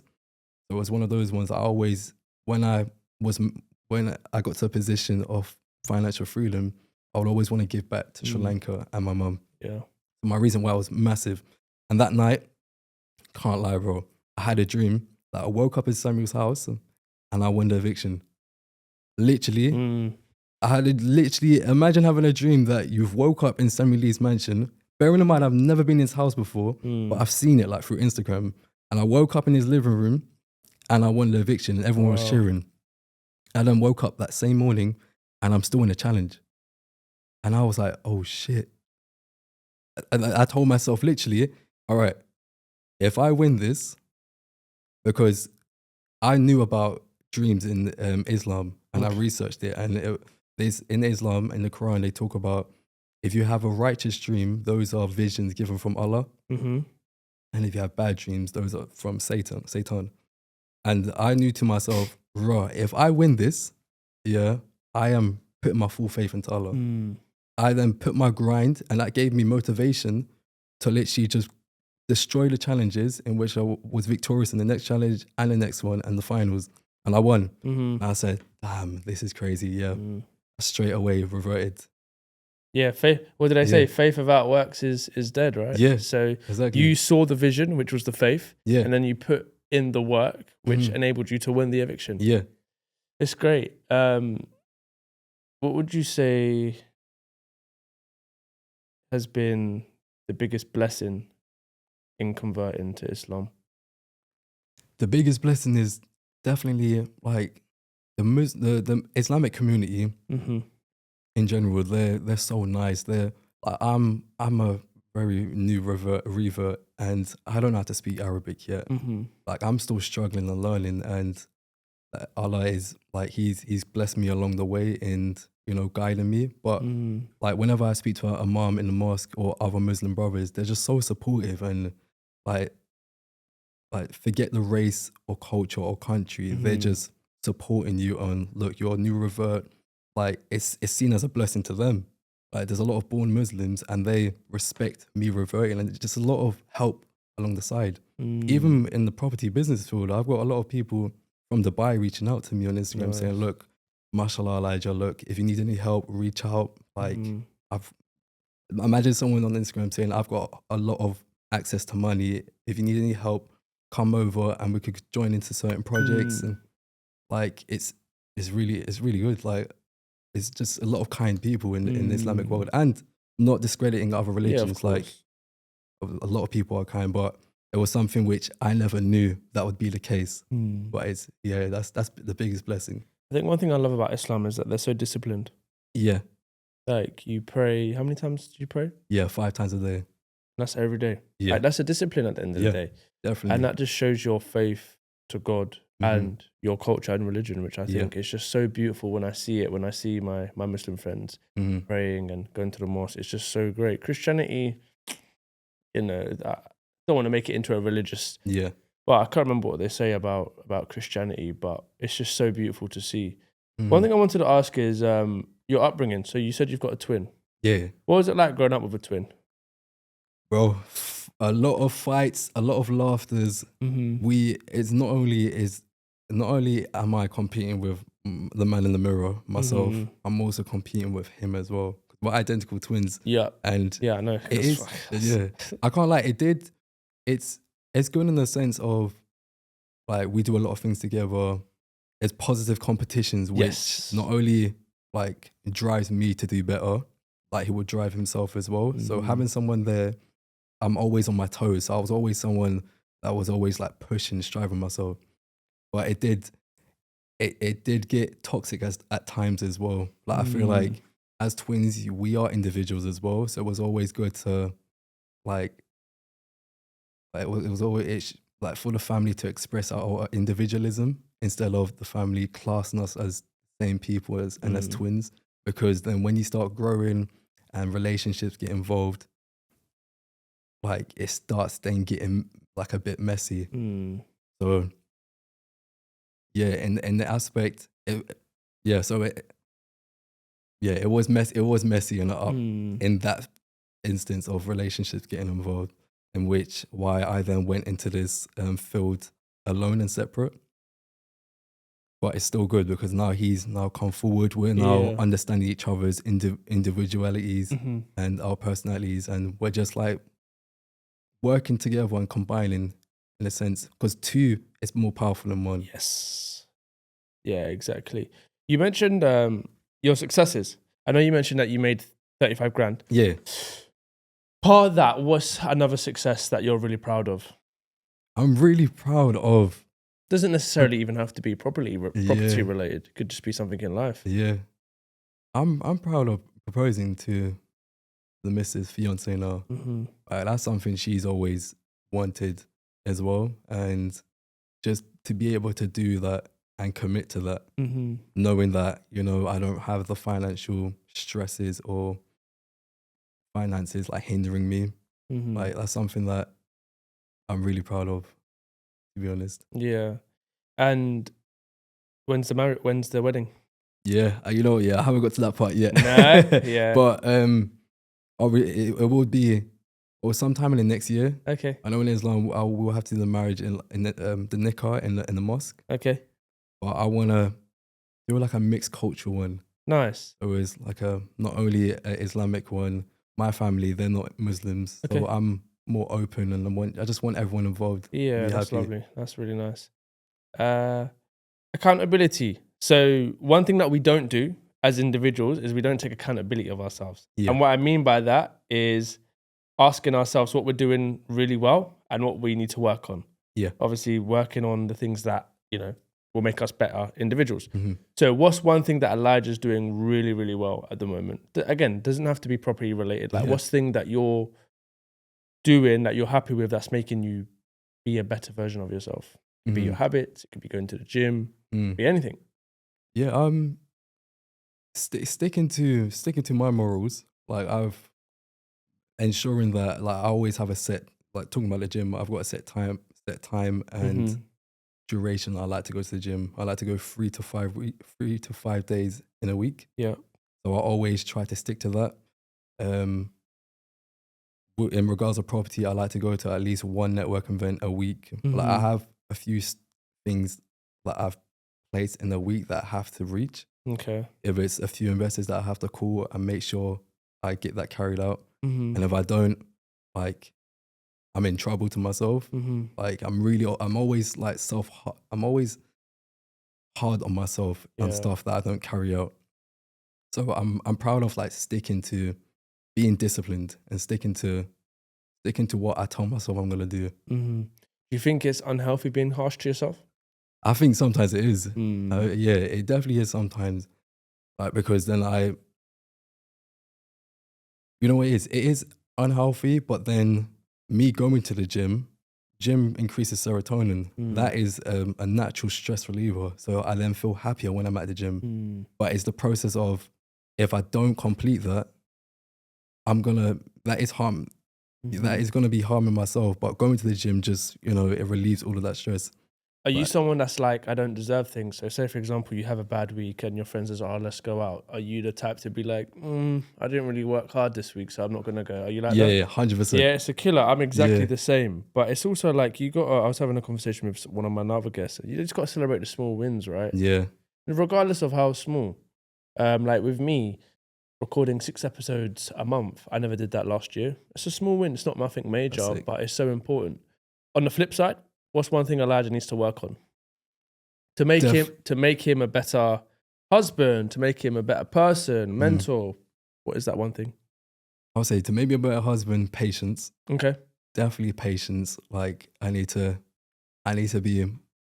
So it was one of those ones I always, when I got to a position of financial freedom, I would always want to give back to Sri Lanka and my mum. Yeah. My reason why was massive. And that night, can't lie, bro, I had a dream that I woke up in Samuel's house and I won the eviction. Literally, imagine having a dream that you've woke up in Samuel Lee's mansion. Bearing in mind, I've never been in his house before, but I've seen it like through Instagram. And I woke up in his living room and I won the eviction and everyone was cheering. I then woke up that same morning and I'm still in the challenge. And I was like, oh shit. And I told myself literally, all right, if I win this, because I knew about dreams in Islam and I researched it. And in Islam, in the Quran, they talk about, if you have a righteous dream, those are visions given from Allah. And if you have bad dreams, those are from Satan. And I knew to myself, if I win this, I am putting my full faith into Allah. I then put my grind, and that gave me motivation to literally just destroy the challenges in which I was victorious in the next challenge and the next one and the finals. And I won. And I said, damn, this is crazy. Yeah. Straight away reverted. Yeah, faith. What did I say? Faith without works is dead, right? Yeah, so exactly. You saw the vision, which was the faith, and then you put in the work, which enabled you to win the eviction. Yeah, it's great. What would you say has been the biggest blessing in converting to Islam? The biggest blessing is definitely like the Islamic community. In general, they're so nice. I'm a very new revert, and I don't know how to speak Arabic yet. Like, I'm still struggling and learning, and Allah is like he's blessed me along the way and guiding me. But like whenever I speak to a mom in the mosque or other Muslim brothers, they're just so supportive and like forget the race or culture or country. They're just supporting you on, look, you're a new revert. Like it's seen as a blessing to them. Like there's a lot of born Muslims and they respect me reverting, and just a lot of help along the side. Even in the property business field, I've got a lot of people from Dubai reaching out to me on Instagram saying, look, mashallah Elijah, look, if you need any help, reach out. Like I've imagine someone on Instagram saying, I've got a lot of access to money. If you need any help, come over and we could join into certain projects. And like it's really good. Like it's just a lot of kind people in the Islamic world, and not discrediting other religions. Like a lot of people are kind, but it was something which I never knew that would be the case. But it's that's the biggest blessing. I think one thing I love about Islam is that they're so disciplined. Yeah. Like you pray, how many times do you pray? Yeah, 5 times a day. That's every day. Yeah. Like, that's a discipline at the end of the day. Definitely. And that just shows your faith to God and your culture and religion, which I think is just so beautiful when I see it, when I see my Muslim friends praying and going to the mosque. It's just so great. Christianity, I don't want to make it into a religious... Yeah. Well, I can't remember what they say about Christianity, but it's just so beautiful to see. One thing I wanted to ask is your upbringing. So you said you've got a twin. Yeah. What was it like growing up with a twin? Bro, a lot of fights, a lot of laughters. It's not only am I competing with the man in the mirror, myself, I'm also competing with him as well. We're identical twins. Yeah. And yeah, I know. It is. Yeah. I can't lie. It's good in the sense of like we do a lot of things together. It's positive competitions, which not only like drives me to do better, like he would drive himself as well. So having someone there, I'm always on my toes. So I was always someone that was always like pushing, striving myself. But it did get toxic at times as well. Like I feel like as twins, we are individuals as well. So it was always good to like it was always like for the family to express our individualism instead of the family classing us as same people as twins. Because then when you start growing and relationships get involved, like it starts then getting like a bit messy. So yeah, in the aspect, it was messy and up in that instance of relationships getting involved, in which why I then went into this field alone and separate. But it's still good because now he's now come forward. We're now understanding each other's individualities and our personalities, and we're just like working together and combining in a sense, because 2 is more powerful than 1. Yes. Yeah, exactly. You mentioned your successes. I know you mentioned that you made 35 grand. Yeah. Part of that was another success that you're really proud of. I'm really proud of. Doesn't necessarily even have to be property related. It could just be something in life. Yeah. I'm proud of proposing to the Mrs. Fiance now. That's something she's always wanted as well. And just to be able to do that and commit to that, knowing that, I don't have the financial stresses or finances like hindering me. Like that's something that I'm really proud of, to be honest. Yeah. And when's the wedding? Yeah, I haven't got to that part yet. No, yeah. But it will be sometime in the next year. Okay. I know in Islam we'll have to do the marriage in the nikah in the mosque. Okay. But I want to do like a mixed cultural one. Nice. So it's like not only an Islamic one. My family, they're not Muslims, okay. So I'm more open, and I just want everyone involved. Yeah, that's lovely. That's really nice. Accountability. So one thing that we don't do as individuals is we don't take accountability of ourselves. Yeah. And what I mean by that is asking ourselves what we're doing really well and what we need to work on. Yeah. Obviously working on the things that, will make us better individuals. So what's one thing that Elijah's doing really, really well at the moment? Again, doesn't have to be property related. Like what's the thing that you're doing that you're happy with that's making you be a better version of yourself? It could be your habits. It could be going to the gym. Mm. Be anything. Yeah, sticking to my morals. Like I've ensuring that like I always have a set, like talking about the gym, I've got a set time and Mhm. duration I like to go to the gym. I like to go 3 to 5 days in a week. Yeah. So I always try to stick to that. In regards to property, I like to go to at least one network event a week. Like I Mhm. have a few things that I've placed in a week that I have to reach. Okay. If it's a few investors that I have to call and make sure I get that carried out. Mhm. And if I don't, like I'm in trouble to myself. Mhm. Like I'm always like I'm always hard on myself on Yeah. stuff that I don't carry out. So I'm proud of like sticking to being disciplined and sticking to what I tell myself I'm gonna do. Mhm. Do you think it's unhealthy being harsh to yourself? I think sometimes it is. Mm. Yeah, it definitely is sometimes. Like because then you know what it is? It is unhealthy, but then me going to the gym increases serotonin. That Mm. is a natural stress reliever. So I then feel happier when I'm at the gym. Mm. But it's the process of if I don't complete that, that is harm. That Mhm. is gonna be harming myself. But going to the gym just, it relieves all of that stress. Are you But someone that's like, I don't deserve things? So, say for example, you have a bad week and your friends says, "Oh, let's go out." Are you the type to be like, "I didn't really work hard this week, so I'm not gonna go"? Are you like yeah, that? yeah, 100%. Yeah, it's a killer. I'm exactly Yeah, the same. But it's also like you got. I was having a conversation with one of my other guests. You just got to celebrate the small wins, right? yeah, Regardless of how small. Like with me, recording 6 episodes a month. I never did that last year. It's a small win. It's not nothing that's major, sick. but it's so important. On the flip side, what's one thing Elijah needs to work on Def, to make him a better husband, to make him a better person, mm, mentor? What is that one thing? I'll say to maybe a better husband, patience. Okay. Definitely patience. Like I need to be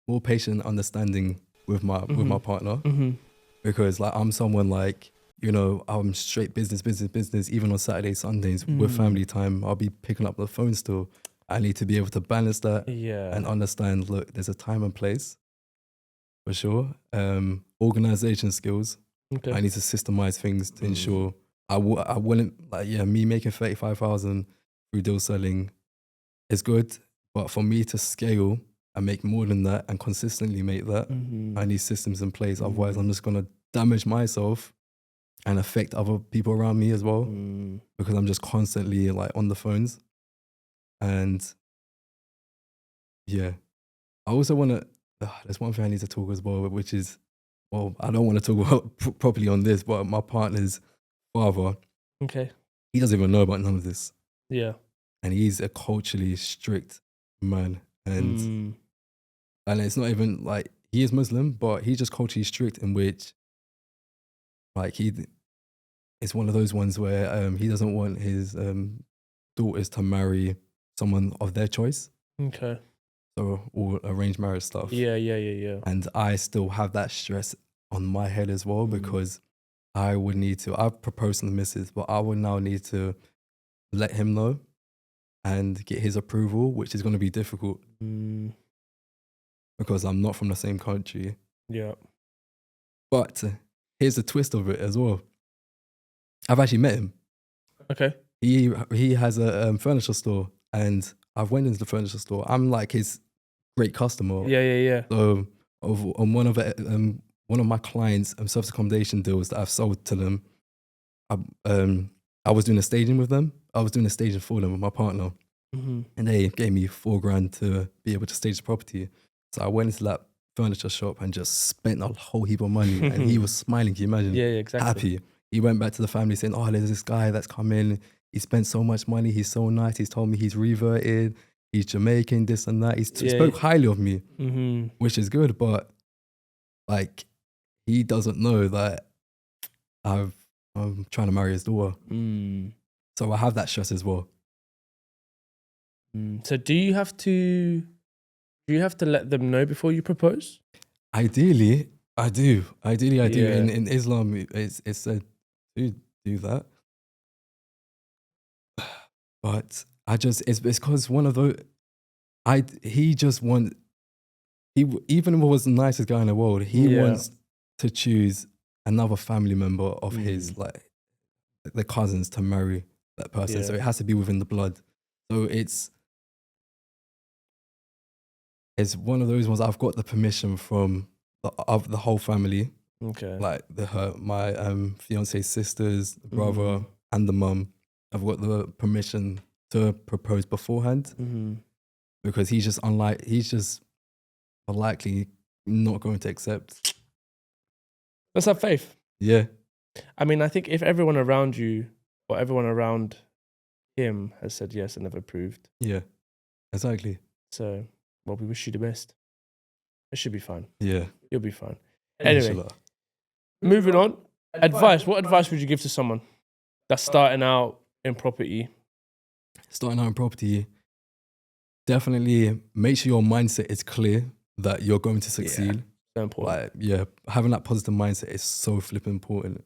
more patient and understanding with my Mhm. partner Mhm. because like I'm someone like, I'm straight business, even on Saturdays, Sundays with Mm. family time, I'll be picking up the phone still. I need to be able to balance that and Yeah. understand, look, there's a time and place for sure. Organization skills. Okay. I need to systemize things to Mm. ensure I wouldn't like, yeah, me making 35,000 through deal selling is good, but for me to scale and make more than that and consistently make that, I Mhm. need systems in place. Otherwise, Mm. I'm just gonna damage myself and affect other people around me as well Mm. because I'm just constantly like on the phones. And yeah, I also want to. There's one thing I need to talk as well, which is, well, I don't want to talk about properly on this, but my partner's father, Okay. he doesn't even know about none of this, Yeah. and he's a culturally strict man, and Mm. it's not even like he is Muslim, but he's just culturally strict in which like it's one of those ones where he doesn't want his daughters to marry someone of their choice, Okay. so all arranged marriage stuff. Yeah. Yeah. Yeah. Yeah. And I still have that stress on my head as well Mm. because I've proposed to the missus, but I would now need to let him know and get his approval, which is going to be difficult Mm. because I'm not from the same country. Yeah. But here's the twist of it as well. I've actually met him. Okay. He has a furniture store, and I've went into the furniture store. I'm like his great customer. Yeah. Yeah. Yeah. So on one of my clients' service accommodation deals that I've sold to them, I was doing a staging with them. I was doing a staging for them with my partner, Mhm. and they gave me $4,000 to be able to stage the property. So I went into that furniture shop and just spent a whole heap of money. And he was smiling. Can you imagine? Yeah. Yeah. Exactly. Happy. He went back to the family saying, "Oh, there's this guy that's come in. He spent so much money. He's so nice. He's told me he's reverted. He's Jamaican, this and that." He Yeah. spoke highly of me, Mhm. which is good. But like, he doesn't know that I'm trying to marry his daughter. Mm. So I have that stress as well. Mm. So do you have to let them know before you propose? Ideally, I do. Ideally, I do. Yeah. In Islam, it's said to do that. But it's because one of those. He just want even if he was the nicest guy in the world, he Yeah. wants to choose another family member of his, like the cousins, to marry that person. So Yeah. it has to be within the blood. So it's one of those ones. I've got the permission from of the whole family, Okay. like my fiance's sisters, the brother, and the mum. I've got the permission to propose beforehand because he's just likely not going to accept. Let's have faith. Yeah. I mean, I think if everyone around you or everyone around him has said yes and have approved. Yeah. Exactly. So, well, we wish you the best. It should be fine. Yeah. You'll be fine. Anyway, Inshallah. moving on. Advice. What advice would you give to someone that's starting out in property? Starting out in property, definitely make sure your mindset is clear that you're going to succeed. So important. Like, having that positive mindset is so flipping important.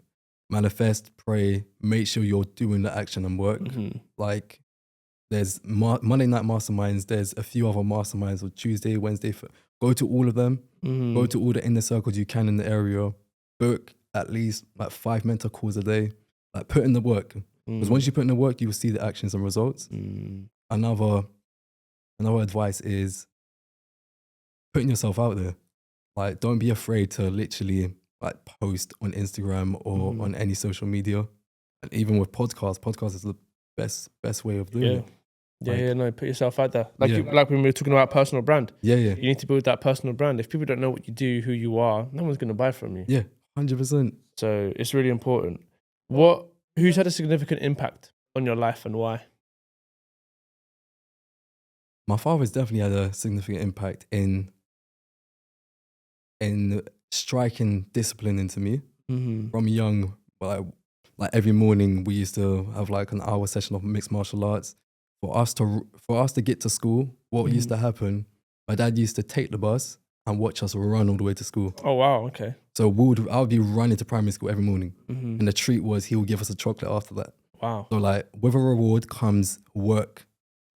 Manifest, pray, make sure you're doing the action and work. Like, there's Monday night masterminds, there's a few other masterminds on Tuesday, Wednesday. Go to all of them. Go to all the inner circles you can in the area. Book at least like 5 mentor calls a day. Like, put in the work. Because once you put in the work, you will see the actions and results. Another advice is putting yourself out there. Like, don't be afraid to literally like post on Instagram or on any social media. And even with podcasts is the best way of doing it. No, put yourself out there. Like when we were talking about personal brand. Yeah. You need to build that personal brand. If people don't know what you do, who you are, no one's going to buy from you. Yeah, 100%. So it's really important. Who's had a significant impact on your life and why? My father's definitely had a significant impact in striking discipline into me from young. Like every morning we used to have like an hour session of mixed martial arts. For us to get to school, what used to happen, my dad used to take the bus and watch us run all the way to school. Oh wow, okay. So I would be running to primary school every morning. And the treat was he would give us a chocolate after that. Wow. So like with a reward comes work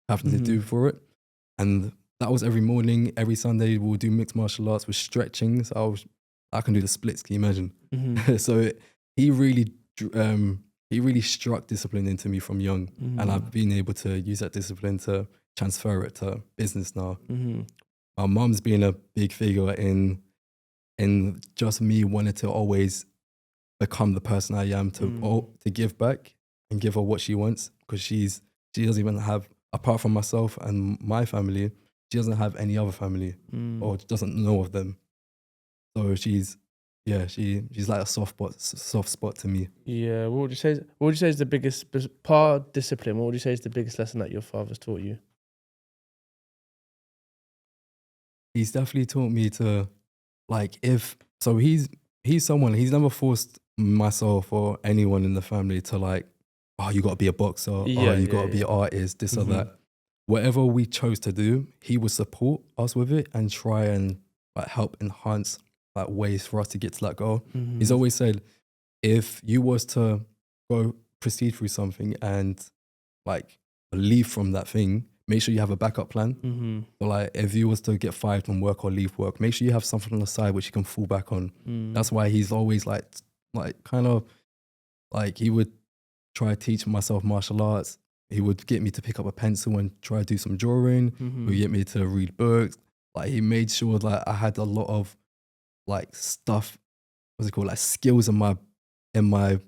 having to do for it. And that was every morning. Every Sunday we'll do mixed martial arts with stretching. So I can do the splits, can you imagine? So he really struck discipline into me from young. And I've been able to use that discipline to transfer it to business now. My mum's been a big figure in just me wanting to always become the person I am, to give back and give her what she wants, because she doesn't even have, apart from myself and my family, she doesn't have any other family or doesn't know of them. So she's like a soft spot to me. Yeah. What would you say is the biggest part discipline? What would you say is the biggest lesson that your father's taught you? He's definitely taught me to, like, he's someone, he's never forced myself or anyone in the family to like, oh, you got to be a boxer, or you got to be an artist, this or that. Whatever we chose to do, he would support us with it and try and like help enhance like ways for us to get to that goal. He's always said, if you was to proceed through something and like leave from that thing, make sure you have a backup plan. But like, if you was to get fired from work or leave work, make sure you have something on the side which you can fall back on. That's why he's always like kind of like, he would try to teach myself martial arts. He would get me to pick up a pencil and try to do some drawing. He would get me to read books. Like, he made sure that I had a lot of like stuff, what's it called, like skills in my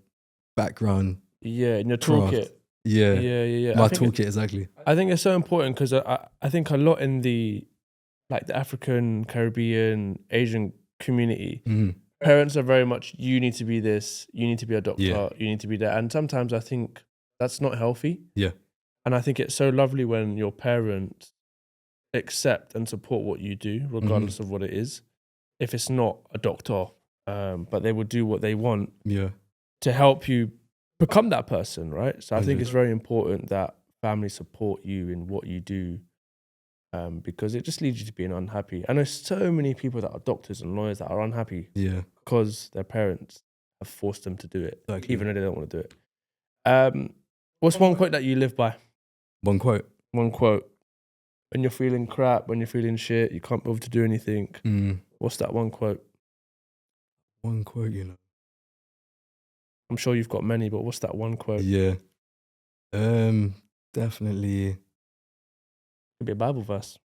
background. Yeah, in your toolkit. Yeah. My toolkit, exactly. I think it's so important because I think a lot in the African, Caribbean, Asian community, parents are very much, you need to be this, you need to be a doctor, you need to be that. And sometimes I think that's not healthy. Yeah. And I think it's so lovely when your parents accept and support what you do, regardless of what it is. If it's not a doctor, but they will do what they want to help you become that person, right? So I think it's very important that family support you in what you do, because it just leads you to being unhappy. I know so many people that are doctors and lawyers that are unhappy because their parents have forced them to do it, even though they don't want to do it. What's one quote that you live by? One quote? One quote. When you're feeling crap, when you're feeling shit, you can't be able to do anything. What's that one quote? One quote, you know. I'm sure you've got many, but what's that one quote? Yeah. Definitely. Could be a Bible verse.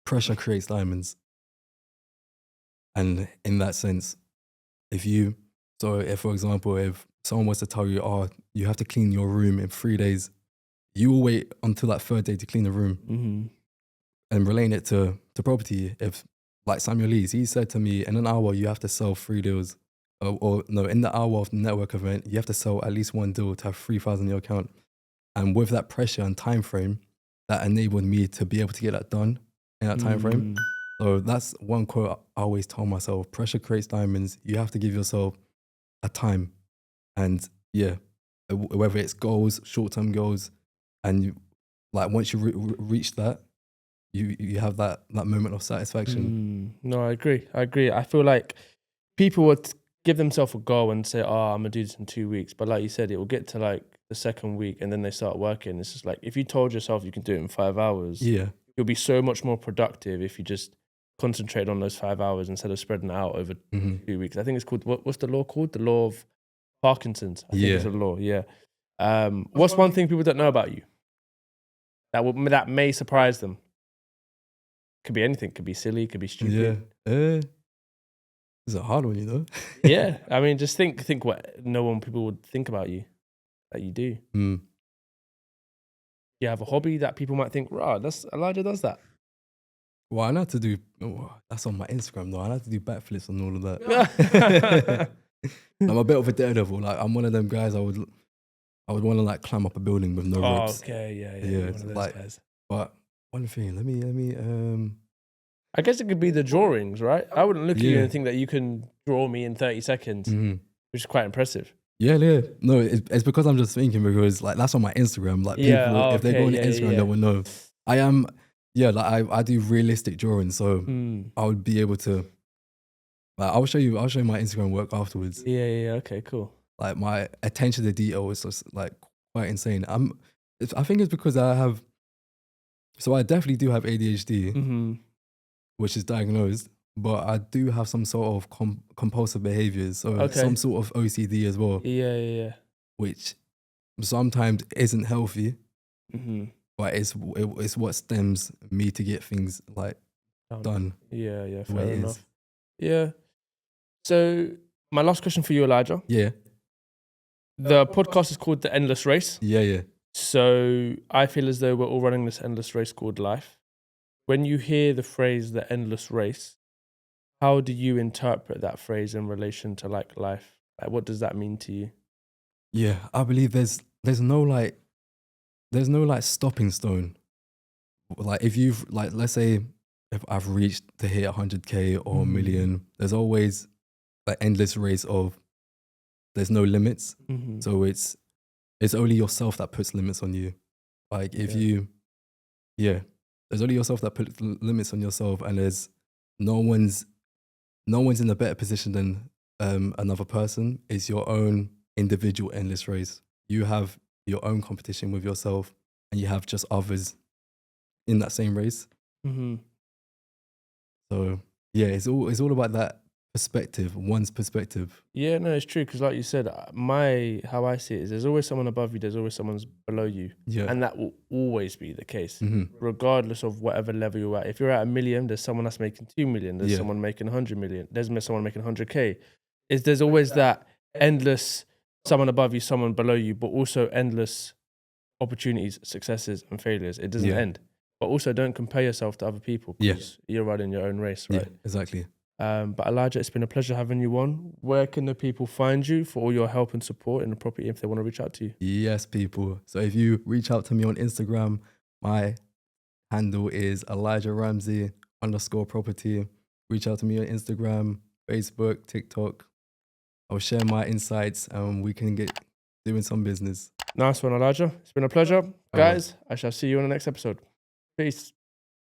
Pressure creates diamonds. And in that sense, if, for example, if someone was to tell you, oh, you have to clean your room in 3 days, you will wait until that third day to clean the room. And relating it to property, if like Samuel Leeds, he said to me, in an hour, you have to sell 3 deals. In the hour of the network event, you have to sell at least 1 deal to have 3,000 in your account. And with that pressure and time frame, that enabled me to be able to get that done in that time frame. So that's one quote I always tell myself: pressure creates diamonds. You have to give yourself a time, and whether it's goals, short-term goals, and once you reach that, you have that moment of satisfaction. No, I agree. I feel like people would give themselves a goal and say, oh, I'm gonna do this in 2 weeks, but like you said, it will get to like the second week and then they start working. It's just like, if you told yourself you can do it in 5 hours, you'll be so much more productive if you just concentrate on those 5 hours instead of spreading it out over 2 weeks. I think it's called, what's the law called? The law of Parkinson's. I think it's a law. What's one thing people don't know about you that may surprise them? Could be anything. Could be silly. Could be stupid. It's a hard one, you know. Yeah, I mean, just think what people would think about you that you do. You have a hobby that people might think, right, Elijah does that. Well, I know how to do. That's on my Instagram though. I know how to do backflips and all of that. I'm a bit of a daredevil. Like, I'm one of them guys. I would want to like climb up a building with no ropes. Okay, yeah. One of those guys. But one thing, let me. I guess it could be the drawings, right? I wouldn't look at you and think that you can draw me in 30 seconds, which is quite impressive. Yeah. No, it's because I'm just thinking, because like that's on my Instagram. Like people, if they go on Instagram, they will know. I am. Yeah, like I do realistic drawings, so I would be able to. Like, I'll show you my Instagram work afterwards. Yeah. Okay, cool. Like, my attention to detail is just like quite insane. I think it's because I definitely do have ADHD, which is diagnosed, but I do have some sort of compulsive behaviors, so some sort of OCD as well. Yeah. Which sometimes isn't healthy. But it's what stems me to get things like done. Yeah, fair enough. Yeah. So my last question for you, Elijah. Yeah. The podcast is called The Endless Race. Yeah. So I feel as though we're all running this endless race called life. When you hear the phrase the endless race, how do you interpret that phrase in relation to like life? Like, what does that mean to you? Yeah, I believe there's no stopping stone. Like, if you've, like, let's say if I've reached to hit 100K or 1 million, there's always like endless race of, there's no limits. So it's only yourself that puts limits on you. Like, if there's only yourself that puts limits on yourself, and there's no one's in a better position than another person. It's your own individual endless race. You have your own competition with yourself, and you have just others in that same race. So yeah, it's all about that perspective, one's perspective. Yeah, no, it's true, because like you said, how I see it is there's always someone above you, there's always someone below you. Yeah. And that will always be the case, regardless of whatever level you're at. If you're at 1 million, there's someone that's making 2 million, there's someone making 100 million, there's someone making 100K. There's always that endless someone above you, someone below you, but also endless opportunities, successes and failures. It doesn't end. But also don't compare yourself to other people, because you're running your own race, right? Yeah, exactly. But Elijah, it's been a pleasure having you on. Where can the people find you for all your help and support in the property if they want to reach out to you? Yes, people. So if you reach out to me on Instagram, my handle is Elijah Ramsey _property. Reach out to me on Instagram, Facebook, TikTok. I'll share my insights and we can get doing some business. Nice one, Elijah. It's been a pleasure. Guys, I shall see you on the next episode. Peace.